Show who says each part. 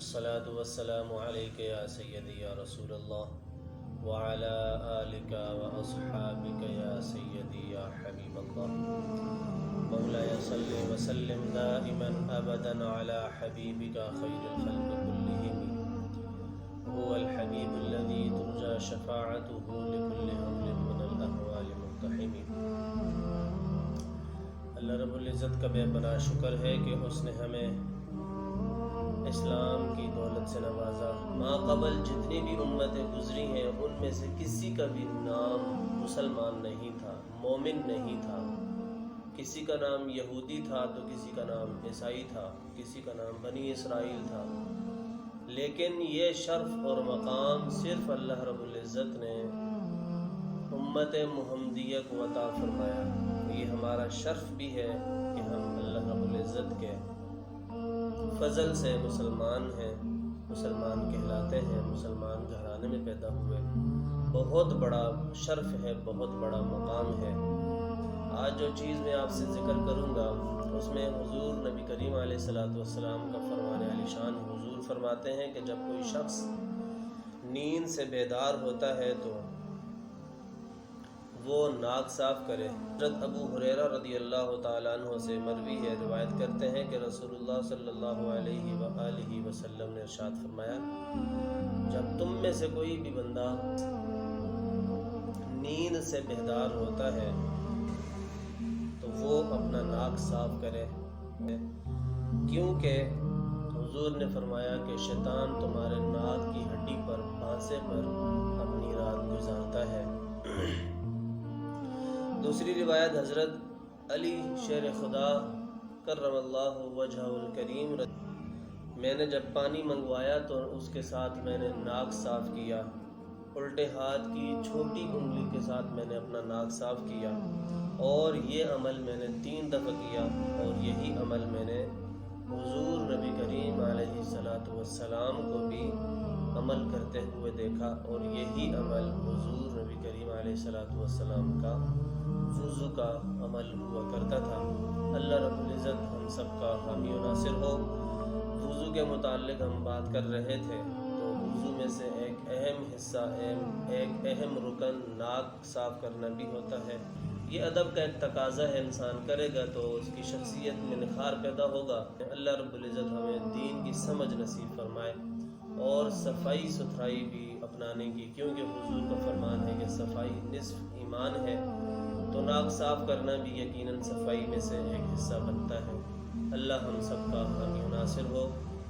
Speaker 1: الصلاة والسلام عليك يا سيدي يا رسول الله وعلى آلك وأصحابك يا سيدي يا حبيب الله مولاي صل وسلم دائما أبدا على حبيبك خير الخلق كلهم هو الحبيب الذي ترجى شفاعته لكل أمر من الأهوال مقتحم۔ اللہ رب العزت کا بے پناہ شکر ہے کہ اس نے ہمیں اسلام کی دولت سے نوازا۔ ما قبل جتنی بھی امتیں گزری ہیں ان میں سے کسی کا بھی نام مسلمان نہیں تھا، مومن نہیں تھا۔ کسی کا نام یہودی تھا تو کسی کا نام عیسائی تھا، کسی کا نام بنی اسرائیل تھا، لیکن یہ شرف اور مقام صرف اللہ رب العزت نے امت محمدیہ کو عطا فرمایا۔ یہ ہمارا شرف بھی ہے کہ ہم اللہ رب العزت کے فضل سے مسلمان ہیں، مسلمان کہلاتے ہیں، مسلمان گھرانے میں پیدا ہوئے۔ بہت بڑا شرف ہے، بہت بڑا مقام ہے۔ آج جو چیز میں آپ سے ذکر کروں گا اس میں حضور نبی کریم علیہ السلام کا فرمان عالی شان۔ حضور فرماتے ہیں کہ جب کوئی شخص نیند سے بیدار ہوتا ہے تو وہ ناک صاف کرے۔ حضرت ابو ہریرہ رضی اللہ تعالیٰ عنہ سے مروی ہے، روایت کرتے ہیں کہ رسول اللہ صلی اللہ علیہ وآلہ وسلم نے ارشاد فرمایا، جب تم میں سے کوئی بھی بندہ نیند سے بیدار ہوتا ہے تو وہ اپنا ناک صاف کرے، کیونکہ حضور نے فرمایا کہ شیطان تمہارے ناک کی ہڈی پر پھانسے پر اپنی رات گزارتا ہے۔ دوسری روایت حضرت علی شیر خدا کرم اللہ وجہہ الکریم، میں نے جب پانی منگوایا تو اس کے ساتھ میں نے ناک صاف کیا، الٹے ہاتھ کی چھوٹی انگلی کے ساتھ میں نے اپنا ناک صاف کیا، اور یہ عمل میں نے 3 دفعہ کیا، اور یہی عمل میں نے حضور نبی کریم علیہ السلام کو بھی عمل کرتے ہوئے دیکھا، اور یہی عمل حضور نبی کریم علیہ السلام کا وضو کا عمل ہوا کرتا تھا۔ اللہ رب العزت ہم سب کا حامی و ناصر ہو۔ وضو کے متعلق ہم بات کر رہے تھے تو وضو میں سے ایک اہم حصہ، ایک اہم رکن ناک صاف کرنا بھی ہوتا ہے۔ یہ ادب کا ایک تقاضا ہے، انسان کرے گا تو اس کی شخصیت میں نکھار پیدا ہوگا۔ اللہ رب العزت ہمیں دین کی سمجھ نصیب فرمائے اور صفائی ستھرائی بھی اپنانے کی، کیونکہ حضور کا فرمان ہے کہ صفائی نصف ایمان ہے، تو ناک صاف کرنا بھی یقیناً صفائی میں سے ایک حصہ بنتا ہے۔ اللہ ہم سب کا حامی و ناصر ہو۔